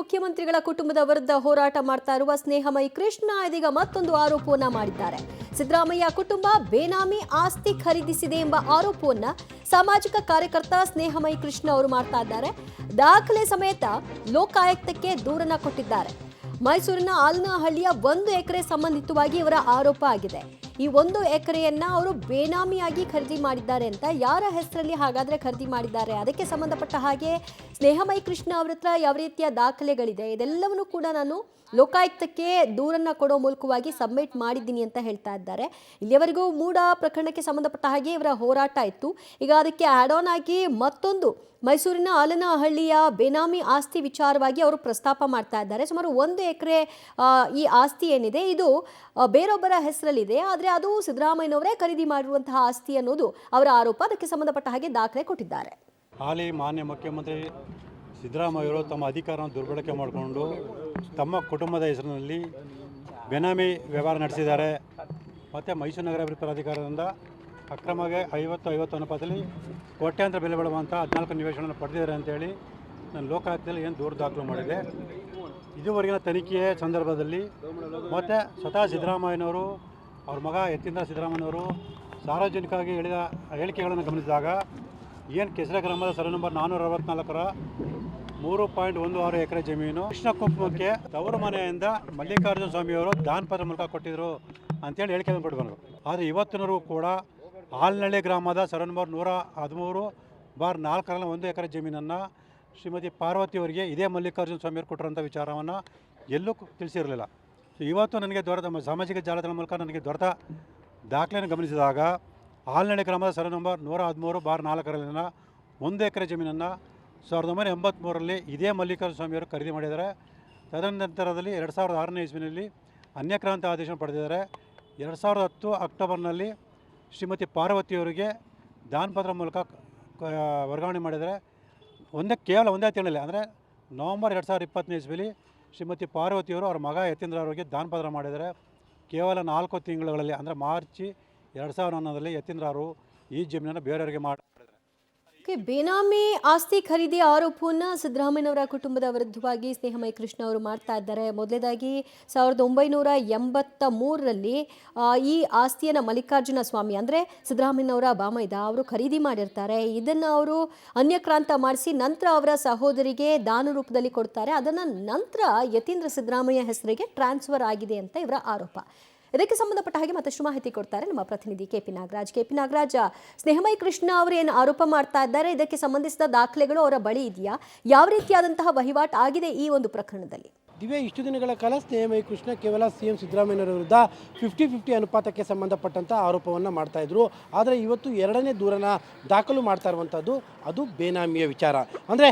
ಮುಖ್ಯಮಂತ್ರಿಗಳ ಕುಟುಂಬದ ವಿರುದ್ಧ ಹೋರಾಟ ಮಾಡ್ತಾ ಇರುವ ಸ್ನೇಹಮಯಿ ಕೃಷ್ಣ ಇದೀಗ ಮತ್ತೊಂದು ಆರೋಪವನ್ನ ಮಾಡಿದ್ದಾರೆ. ಸಿದ್ದರಾಮಯ್ಯ ಕುಟುಂಬ ಬೇನಾಮಿ ಆಸ್ತಿ ಖರೀದಿಸಿದೆ ಎಂಬ ಆರೋಪವನ್ನ ಸಾಮಾಜಿಕ ಕಾರ್ಯಕರ್ತ ಸ್ನೇಹಮಯಿ ಕೃಷ್ಣ ಅವರು ಮಾಡ್ತಾ ಇದ್ದಾರೆ. ದಾಖಲೆ ಸಮೇತ ಲೋಕಾಯುಕ್ತಕ್ಕೆ ದೂರನ್ನ ಕೊಟ್ಟಿದ್ದಾರೆ. ಮೈಸೂರಿನ ಆಲ್ನಹಳ್ಳಿಯ 1 ಎಕರೆ ಸಂಬಂಧಿತವಾಗಿ ಇವರ ಆರೋಪ ಆಗಿದೆ. ಈ 1 ಎಕರೆಯನ್ನ ಅವರು ಬೇನಾಮಿಯಾಗಿ ಖರೀದಿ ಮಾಡಿದ್ದಾರೆ ಅಂತ. ಯಾರ ಹೆಸರಲ್ಲಿ ಹಾಗಾದ್ರೆ ಖರೀದಿ ಮಾಡಿದ್ದಾರೆ, ಅದಕ್ಕೆ ಸಂಬಂಧಪಟ್ಟ ಹಾಗೆ ಸ್ನೇಹಮಯಿ ಕೃಷ್ಣ ಅವರ ಹತ್ರ ಯಾವ ರೀತಿಯ ದಾಖಲೆಗಳಿದೆ, ಇದೆಲ್ಲವನ್ನೂ ಕೂಡ ನಾನು ಲೋಕಾಯುಕ್ತಕ್ಕೆ ದೂರನ್ನ ಕೊಡೋ ಮೂಲಕವಾಗಿ ಸಬ್ಮಿಟ್ ಮಾಡಿದ್ದೀನಿ ಅಂತ ಹೇಳ್ತಾ ಇದ್ದಾರೆ. ಇಲ್ಲಿಯವರೆಗೂ ಮೂಡ ಪ್ರಕರಣಕ್ಕೆ ಸಂಬಂಧಪಟ್ಟ ಹಾಗೆ ಇವರ ಹೋರಾಟ ಇತ್ತು. ಈಗ ಅದಕ್ಕೆ ಆಡ್ ಆನ್ ಆಗಿ ಮತ್ತೊಂದು ಮೈಸೂರಿನ ಆಲನಹಳ್ಳಿಯ ಬೇನಾಮಿ ಆಸ್ತಿ ವಿಚಾರವಾಗಿ ಅವರು ಪ್ರಸ್ತಾಪ ಮಾಡ್ತಾ ಇದ್ದಾರೆ. ಸುಮಾರು 1 ಎಕರೆ ಈ ಆಸ್ತಿ ಏನಿದೆ ಇದು ಬೇರೊಬ್ಬರ ಹೆಸರಲ್ಲಿದೆ, ಆದರೆ ಅದು ಸಿದ್ದರಾಮಯ್ಯನವರೇ ಖರೀದಿ ಮಾಡಿರುವಂತಹ ಆಸ್ತಿ ಅನ್ನೋದು ಅವರ ಆರೋಪ. ಅದಕ್ಕೆ ಸಂಬಂಧಪಟ್ಟ ಹಾಗೆ ದಾಖಲೆ ಕೊಟ್ಟಿದ್ದಾರೆ. ಹಾಲಿ ಮಾನ್ಯ ಮುಖ್ಯಮಂತ್ರಿ ಸಿದ್ದರಾಮಯ್ಯವರು ತಮ್ಮ ಅಧಿಕಾರವನ್ನು ದುರ್ಬಳಕೆ ಮಾಡಿಕೊಂಡು ತಮ್ಮ ಕುಟುಂಬದ ಹೆಸರಿನಲ್ಲಿ ಬೇನಾಮಿ ವ್ಯವಹಾರ ನಡೆಸಿದ್ದಾರೆ. ಮತ್ತು ಮೈಸೂರು ನಗರ ಅಭಿವೃದ್ಧಿ ಪ್ರಾಧಿಕಾರದಿಂದ ಅಕ್ರಮವಾಗಿ 50-50 ಅನುಪಾತದಲ್ಲಿ ಕೋಟ್ಯಾಂತರ ಬೆಲೆ ಬಾಳುವಂಥ 14 ನಿವೇಶನವನ್ನು ಪಡೆದಿದ್ದಾರೆ ಅಂತೇಳಿ ನಾನು ಲೋಕಾಯುಕ್ತದಲ್ಲಿ ಏನು ದೂರು ದಾಖಲು ಮಾಡಿದೆ. ಇದುವರೆಗಿನ ತನಿಖೆಯ ಸಂದರ್ಭದಲ್ಲಿ ಮತ್ತು ಸ್ವತಃ ಸಿದ್ದರಾಮಯ್ಯನವರು ಅವ್ರ ಮಗ ಯತೀಂದ್ರ ಸಿದ್ದರಾಮಯ್ಯನವರು ಸಾರ್ವಜನಿಕವಾಗಿ ಹೇಳಿದ ಹೇಳಿಕೆಗಳನ್ನು ಗಮನಿಸಿದಾಗ ಏನು ಕೆಸರೆ ಗ್ರಾಮದ ಸರ್ವೆ ನಂಬರ್ 464ರ 3.16 ಎಕರೆ ಜಮೀನು ಕೃಷ್ಣ ಕುಂಕುಮಕ್ಕೆ ತವರು ಮನೆಯಿಂದ ಮಲ್ಲಿಕಾರ್ಜುನ ಸ್ವಾಮಿಯವರು ದಾನಪತ್ರ ಮೂಲಕ ಕೊಟ್ಟಿದ್ದರು ಅಂತೇಳಿ ಹೇಳಿಕೆಯನ್ನು ಕೊಟ್ಟು ಬಂದರು. ಆದರೆ ಇವತ್ತಿನವರೆಗೂ ಕೂಡ ಆಲ್ನಹಳ್ಳಿ ಗ್ರಾಮದ ಸರ್ವೆ ನಂಬರ್ 113/4ರಲ್ಲಿ 1 ಎಕರೆ ಜಮೀನನ್ನು ಶ್ರೀಮತಿ ಪಾರ್ವತಿಯವರಿಗೆ ಇದೇ ಮಲ್ಲಿಕಾರ್ಜುನ ಸ್ವಾಮಿಯವರು ಕೊಟ್ಟಿರೋಂಥ ವಿಚಾರವನ್ನು ಎಲ್ಲೂ ತಿಳಿಸಿರಲಿಲ್ಲ. ಇವತ್ತು ನನಗೆ ದೊರೆತ ಸಾಮಾಜಿಕ ಜಾಲತಾಣ ಮೂಲಕ ನನಗೆ ದೊರೆತ ದಾಖಲೆಯನ್ನು ಗಮನಿಸಿದಾಗ ಆಲ್ನಹಳ್ಳಿ ಗ್ರಾಮದ ಸರ್ವೆ ನಂಬರ್ 113/4ರಲ್ಲಿನ 1 ಎಕರೆ ಜಮೀನನ್ನು 1983ರಲ್ಲಿ ಇದೇ ಮಲ್ಲಿಕಾರ್ಜುನ ಸ್ವಾಮಿಯವರು ಖರೀದಿ ಮಾಡಿದ್ದಾರೆ. ತದನಂತರದಲ್ಲಿ 2006ನೇ ಇಸ್ವಿನಲ್ಲಿ ಅನ್ಯಕ್ರಾಂತ ಆದೇಶ ಪಡೆದಿದ್ದಾರೆ. 2010 ಅಕ್ಟೋಬರ್ನಲ್ಲಿ ಶ್ರೀಮತಿ ಪಾರ್ವತಿಯವರಿಗೆ ದಾನಪತ್ರ ಮೂಲಕ ವರ್ಗಾವಣೆ ಮಾಡಿದರೆ ಕೇವಲ ಒಂದೇ ತಿಂಗಳಲ್ಲಿ ಅಂದರೆ ನವಂಬರ್ 2020ನೇ ಇಸ್ವಿಲಿ ಶ್ರೀಮತಿ ಪಾರ್ವತಿಯವರು ಅವ್ರ ಮಗ ಯತೀಂದ್ರ ಅವರಿಗೆ ದಾನಪತ್ರ ಮಾಡಿದರೆ ಕೇವಲ 4 ತಿಂಗಳುಗಳಲ್ಲಿ ಅಂದರೆ ಮಾರ್ಚ್ 2011ರಲ್ಲಿ ಯತೀಂದ್ರ ಅವರು ಈ ಜಮೀನನ್ನು ಬೇರೆಯವರಿಗೆ ಮಾಡಿದ್ದಾರೆ. ಬೇನಾಮಿ ಆಸ್ತಿ ಖರೀದಿ ಆರೋಪವನ್ನ ಸಿದ್ದರಾಮಯ್ಯನವರ ಕುಟುಂಬದ ವಿರುದ್ಧವಾಗಿ ಸ್ನೇಹಮಯಿ ಕೃಷ್ಣ ಅವರು ಮಾಡ್ತಾ ಇದ್ದಾರೆ. ಮೊದಲೇದಾಗಿ 1983ರಲ್ಲಿ ಈ ಆಸ್ತಿಯನ್ನು ಮಲ್ಲಿಕಾರ್ಜುನ ಸ್ವಾಮಿ ಅಂದರೆ ಸಿದ್ದರಾಮಯ್ಯನವರ ಬಾಮೈದ ಅವರು ಖರೀದಿ ಮಾಡಿರ್ತಾರೆ. ಇದನ್ನು ಅವರು ಅನ್ಯಕ್ರಾಂತ ಮಾಡಿಸಿ ನಂತರ ಅವರ ಸಹೋದರಿಗೆ ದಾನ ರೂಪದಲ್ಲಿ ಕೊಡ್ತಾರೆ. ಅದನ್ನು ನಂತರ ಯತೀಂದ್ರ ಸಿದ್ದರಾಮಯ್ಯ ಹೆಸರಿಗೆ ಟ್ರಾನ್ಸ್ಫರ್ ಆಗಿದೆ ಅಂತ ಇವರ ಆರೋಪ. ಇದಕ್ಕೆ ಸಂಬಂಧಪಟ್ಟ ಹಾಗೆ ಮತ್ತಷ್ಟು ಮಾಹಿತಿ ಕೊಡ್ತಾರೆ ನಮ್ಮ ಪ್ರತಿನಿಧಿ ಕೆಪಿ ನಾಗರಾಜ್. ಸ್ನೇಹಮಯಿ ಕೃಷ್ಣ ಅವರು ಏನು ಆರೋಪ ಮಾಡ್ತಾ ಇದ್ದಾರೆ, ಇದಕ್ಕೆ ಸಂಬಂಧಿಸಿದ ದಾಖಲೆಗಳು ಅವರ ಬಳಿ ಇದೆಯಾ? ಯಾವ ರೀತಿಯಾದಂತಹ ವಹಿವಾಟು ಆಗಿದೆ ಈ ಒಂದು ಪ್ರಕರಣದಲ್ಲಿ? ದಿವ್ಯ, ಇಷ್ಟು ದಿನಗಳ ಕಾಲ ಸ್ನೇಹಮಯಿ ಕೃಷ್ಣ ಕೇವಲ CM ಸಿದ್ದರಾಮಯ್ಯನವರ ವಿರುದ್ಧ 50-50 ಅನುಪಾತಕ್ಕೆ ಸಂಬಂಧಪಟ್ಟಂಥ ಆರೋಪವನ್ನು ಮಾಡ್ತಾ ಇದ್ರು. ಆದರೆ ಇವತ್ತು 2ನೇ ದೂರನ ದಾಖಲು ಮಾಡ್ತಾ ಇರುವಂಥದ್ದು ಅದು ಬೇನಾಮಿಯ ವಿಚಾರ. ಅಂದರೆ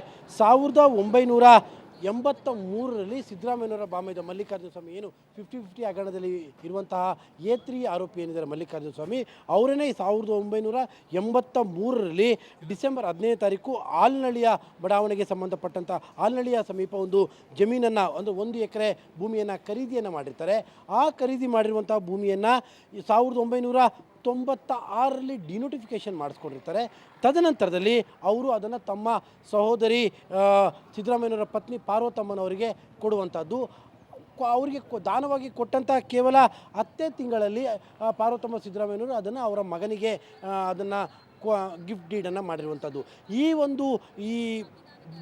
1983ರಲ್ಲಿ ಸಿದ್ದರಾಮಯ್ಯನವರ ಬಾಮೈದ ಮಲ್ಲಿಕಾರ್ಜುನ ಸ್ವಾಮಿ ಏನು 50-50 ಹಗರಣದಲ್ಲಿ ಇರುವಂತಹ A3 ಆರೋಪಿ ಏನಿದ್ದಾರೆ ಮಲ್ಲಿಕಾರ್ಜುನ ಸ್ವಾಮಿ, ಅವರನ್ನೇ 1983ರಲ್ಲಿ ಡಿಸೆಂಬರ್ 15ನೇ ತಾರೀಕು ಆಲ್ನಹಳ್ಳಿಯ ಬಡಾವಣೆಗೆ ಸಂಬಂಧಪಟ್ಟಂಥ ಆಲ್ನಹಳ್ಳಿಯ ಸಮೀಪ ಒಂದು ಜಮೀನನ್ನು ಒಂದು 1 ಎಕರೆ ಭೂಮಿಯನ್ನು ಖರೀದಿಯನ್ನು ಮಾಡಿರ್ತಾರೆ. ಆ ಖರೀದಿ ಮಾಡಿರುವಂಥ ಭೂಮಿಯನ್ನು 1996ರಲ್ಲಿ ಡಿನೋಟಿಫಿಕೇಷನ್ ಮಾಡಿಸ್ಕೊಂಡಿರ್ತಾರೆ. ತದನಂತರದಲ್ಲಿ ಅವರು ಅದನ್ನು ತಮ್ಮ ಸಹೋದರಿ ಸಿದ್ದರಾಮಯ್ಯನವರ ಪತ್ನಿ ಪಾರ್ವತಮ್ಮನವರಿಗೆ ಕೊಡುವಂಥದ್ದು. ಅವರಿಗೆ ದಾನವಾಗಿ ಕೊಟ್ಟಂಥ ಕೇವಲ 10 ತಿಂಗಳಲ್ಲಿ ಪಾರ್ವತಮ್ಮ ಸಿದ್ದರಾಮಯ್ಯನವರು ಅದನ್ನು ಅವರ ಮಗನಿಗೆ ಅದನ್ನು ಗಿಫ್ಟ್ ಡೀಡನ್ನು ಮಾಡಿರುವಂಥದ್ದು. ಈ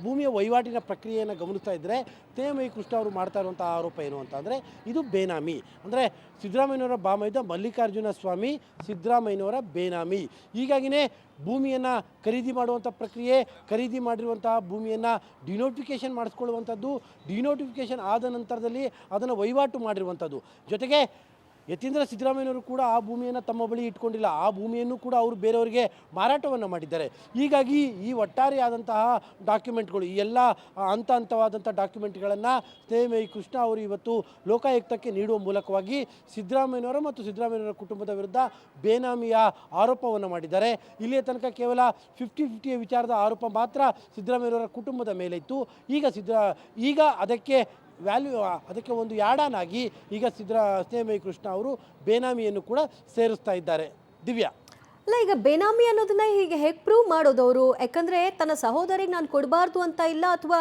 ಭೂಮಿಯ ವಹಿವಾಟಿನ ಪ್ರಕ್ರಿಯೆಯನ್ನು ಗಮನಿಸ್ತಾ ಇದ್ದರೆ ಸ್ನೇಹಮಯಿ ಕೃಷ್ಣ ಅವರು ಮಾಡ್ತಾ ಇರುವಂಥ ಆರೋಪ ಏನು ಅಂತ ಅಂದರೆ ಇದು ಬೇನಾಮಿ. ಅಂದರೆ ಸಿದ್ದರಾಮಯ್ಯನವರ ಬಾಮೈದ ಮಲ್ಲಿಕಾರ್ಜುನ ಸ್ವಾಮಿ ಸಿದ್ದರಾಮಯ್ಯನವರ ಬೇನಾಮಿ. ಹೀಗಾಗಿಯೇ ಭೂಮಿಯನ್ನು ಖರೀದಿ ಮಾಡುವಂಥ ಪ್ರಕ್ರಿಯೆ, ಖರೀದಿ ಮಾಡಿರುವಂತಹ ಭೂಮಿಯನ್ನು ಡಿನೋಟಿಫಿಕೇಷನ್ ಮಾಡಿಸ್ಕೊಳ್ಳುವಂಥದ್ದು, ಡಿನೋಟಿಫಿಕೇಷನ್ ಆದ ನಂತರದಲ್ಲಿ ಅದನ್ನು ವಹಿವಾಟು ಮಾಡಿರುವಂಥದ್ದು. ಜೊತೆಗೆ ಯತೀಂದ್ರ ಸಿದ್ದರಾಮಯ್ಯನವರು ಕೂಡ ಆ ಭೂಮಿಯನ್ನು ತಮ್ಮ ಬಳಿ ಇಟ್ಕೊಂಡಿಲ್ಲ, ಆ ಭೂಮಿಯನ್ನು ಕೂಡ ಅವರು ಬೇರೆಯವರಿಗೆ ಮಾರಾಟವನ್ನು ಮಾಡಿದ್ದಾರೆ. ಹೀಗಾಗಿ ಈ ಒಟ್ಟಾರೆಯಾದಂತಹ ಡಾಕ್ಯುಮೆಂಟ್ಗಳು, ಈ ಎಲ್ಲ ಹಂತವಾದಂಥ ಡಾಕ್ಯುಮೆಂಟ್ಗಳನ್ನು ಸ್ನೇಹಮಯಿ ಕೃಷ್ಣ ಅವರು ಇವತ್ತು ಲೋಕಾಯುಕ್ತಕ್ಕೆ ನೀಡುವ ಮೂಲಕವಾಗಿ ಸಿದ್ದರಾಮಯ್ಯನವರ ಮತ್ತು ಸಿದ್ದರಾಮಯ್ಯನವರ ಕುಟುಂಬದ ವಿರುದ್ಧ ಬೇನಾಮಿಯ ಆರೋಪವನ್ನು ಮಾಡಿದ್ದಾರೆ. ಇಲ್ಲಿಯ ತನಕ ಕೇವಲ 50-50 ವಿಚಾರದ ಆರೋಪ ಮಾತ್ರ ಸಿದ್ದರಾಮಯ್ಯನವರ ಕುಟುಂಬದ ಮೇಲೆ ಇತ್ತು. ಈಗ ಅದಕ್ಕೆ ಒಂದು ಯಾಡಾನಾಗಿ ಈಗ ಸ್ನೇಹಮಯಿ ಕೃಷ್ಣ ಅವರು ಬೇನಾಮಿಯನ್ನು ಕೂಡ ಸೇರಿಸ್ತಾ ಇದ್ದಾರೆ. ದಿವ್ಯಾ, ಅಲ್ಲ, ಈಗ ಬೇನಾಮಿ ಅನ್ನೋದನ್ನ ಹೀಗೆ ಹೇಗೆ ಪ್ರೂವ್ ಮಾಡೋದವರು? ಯಾಕಂದ್ರೆ ತನ್ನ ಸಹೋದರಿಗೆ ನಾನು ಕೊಡಬಾರ್ದು ಅಂತ ಇಲ್ಲ, ಅಥವಾ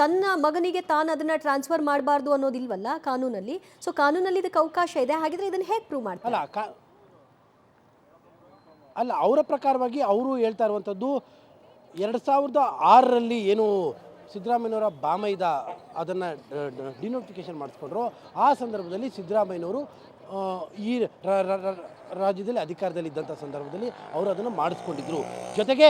ತನ್ನ ಮಗನಿಗೆ ತಾನು ಅದನ್ನ ಟ್ರಾನ್ಸ್ಫರ್ ಮಾಡಬಾರ್ದು ಅನ್ನೋದಿಲ್ವಲ್ಲ ಕಾನೂನಲ್ಲಿ. ಸೊ ಕಾನೂನಲ್ಲಿ ಇದಕ್ಕೆ ಅವಕಾಶ ಇದೆ, ಹಾಗಿದ್ರೆ ಇದನ್ನ ಹೇಗೆ ಪ್ರೂವ್ ಮಾಡ್ತಾರೆ? ಅಲ್ಲ ಅವರ ಪ್ರಕಾರವಾಗಿ ಅವರು ಹೇಳ್ತಾ ಇರುವಂಥದ್ದು 2006ರಲ್ಲಿ ಏನು ಸಿದ್ದರಾಮಯ್ಯನವರ ಬಾಮೈದ ಅದನ್ನು ಡಿನೋಟಿಫಿಕೇಶನ್ ಮಾಡಿಸ್ಕೊಂಡ್ರು, ಆ ಸಂದರ್ಭದಲ್ಲಿ ಸಿದ್ದರಾಮಯ್ಯನವರು ಈ ರಾಜ್ಯದಲ್ಲಿ ಅಧಿಕಾರದಲ್ಲಿದ್ದಂಥ ಸಂದರ್ಭದಲ್ಲಿ ಅವರು ಅದನ್ನು ಮಾಡಿಸ್ಕೊಂಡಿದ್ರು. ಜೊತೆಗೆ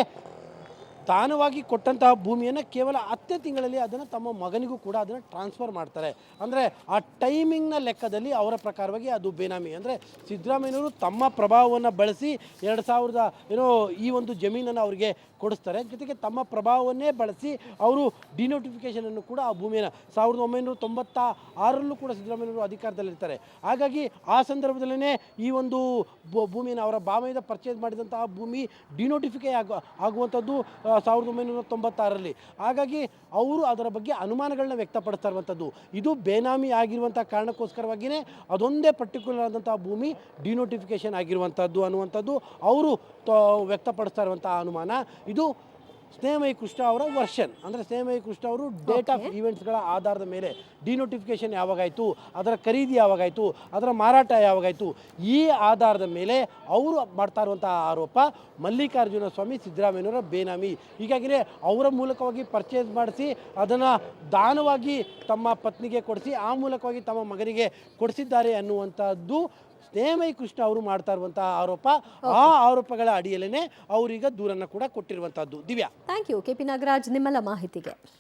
ದಾನವಾಗಿ ಕೊಟ್ಟಂತಹ ಭೂಮಿಯನ್ನು ಕೇವಲ 10 ತಿಂಗಳಲ್ಲಿ ಅದನ್ನು ತಮ್ಮ ಮಗನಿಗೂ ಕೂಡ ಅದನ್ನು ಟ್ರಾನ್ಸ್ಫರ್ ಮಾಡ್ತಾರೆ. ಅಂದರೆ ಆ ಟೈಮಿಂಗ್ನ ಲೆಕ್ಕದಲ್ಲಿ ಅವರ ಪ್ರಕಾರವಾಗಿ ಅದು ಬೇನಾಮಿ. ಅಂದರೆ ಸಿದ್ದರಾಮಯ್ಯನವರು ತಮ್ಮ ಪ್ರಭಾವವನ್ನು ಬಳಸಿ 2000 ಈ ಒಂದು ಜಮೀನನ್ನು ಅವರಿಗೆ ಕೊಡಿಸ್ತಾರೆ. ಜೊತೆಗೆ ತಮ್ಮ ಪ್ರಭಾವವನ್ನೇ ಬಳಸಿ ಅವರು ಡಿನೋಟಿಫಿಕೇಷನನ್ನು ಕೂಡ ಆ ಭೂಮಿಯನ್ನು 1996ರಲ್ಲೂ ಕೂಡ ಸಿದ್ದರಾಮಯ್ಯನವರು ಅಧಿಕಾರದಲ್ಲಿರ್ತಾರೆ. ಹಾಗಾಗಿ ಆ ಸಂದರ್ಭದಲ್ಲೇ ಈ ಒಂದು ಭೂಮಿಯನ್ನು ಅವರ ಬಾಮೈದ ಪರ್ಚೇಸ್ ಮಾಡಿದಂತಹ ಭೂಮಿ ಡಿನೋಟಿಫಿಕೇ ಆಗುವಂಥದ್ದು 1996ರಲ್ಲಿ. ಹಾಗಾಗಿ ಅವರು ಅದರ ಬಗ್ಗೆ ಅನುಮಾನಗಳನ್ನ ವ್ಯಕ್ತಪಡಿಸ್ತಾ ಇರುವಂಥದ್ದು. ಇದು ಬೇನಾಮಿ ಆಗಿರುವಂಥ ಕಾರಣಕ್ಕೋಸ್ಕರವಾಗಿಯೇ ಅದೊಂದೇ ಪರ್ಟಿಕ್ಯುಲರ್ ಆದಂಥ ಭೂಮಿ ಡಿನೋಟಿಫಿಕೇಷನ್ ಆಗಿರುವಂಥದ್ದು ಅನ್ನುವಂಥದ್ದು ಅವರು ವ್ಯಕ್ತಪಡಿಸ್ತಾ ಇರುವಂಥ ಅನುಮಾನ. ಇದು ಸ್ನೇಹಮಯಿ ಕೃಷ್ಣ ಅವರ ವರ್ಷನ್. ಅಂದರೆ ಸ್ನೇಹಮಯಿ ಕೃಷ್ಣ ಅವರು ಡೇಟ್ ಆಫ್ ಈವೆಂಟ್ಸ್ಗಳ ಆಧಾರದ ಮೇಲೆ ಡಿನೋಟಿಫಿಕೇಷನ್ ಯಾವಾಗಾಯಿತು, ಅದರ ಖರೀದಿ ಯಾವಾಗಾಯಿತು, ಅದರ ಮಾರಾಟ ಯಾವಾಗಾಯಿತು, ಈ ಆಧಾರದ ಮೇಲೆ ಅವರು ಮಾಡ್ತಾ ಇರುವಂಥ ಆರೋಪ ಮಲ್ಲಿಕಾರ್ಜುನ ಸ್ವಾಮಿ ಸಿದ್ದರಾಮಯ್ಯನವರ ಬೇನಾಮಿ. ಹೀಗಾಗಿಯೇ ಅವರ ಮೂಲಕವಾಗಿ ಪರ್ಚೇಸ್ ಮಾಡಿಸಿ ಅದನ್ನು ದಾನವಾಗಿ ತಮ್ಮ ಪತ್ನಿಗೆ ಕೊಡಿಸಿ ಆ ಮೂಲಕವಾಗಿ ತಮ್ಮ ಮಗನಿಗೆ ಕೊಡಿಸಿದ್ದಾರೆ ಅನ್ನುವಂಥದ್ದು ಸ್ನೇಹಮಯಿ ಕೃಷ್ಣ ಅವರು ಮಾಡ್ತಾ ಇರುವಂತಹ ಆರೋಪ. ಆ ಆರೋಪಗಳ ಅಡಿಯಲ್ಲೇ ಅವರೀಗ ದೂರನ್ನು ಕೂಡ ಕೊಟ್ಟಿರುವಂಥದ್ದು. Divya, thank you KP Nagaraj ನಿಮ್ಮೆಲ್ಲ ಮಾಹಿತಿಗೆ.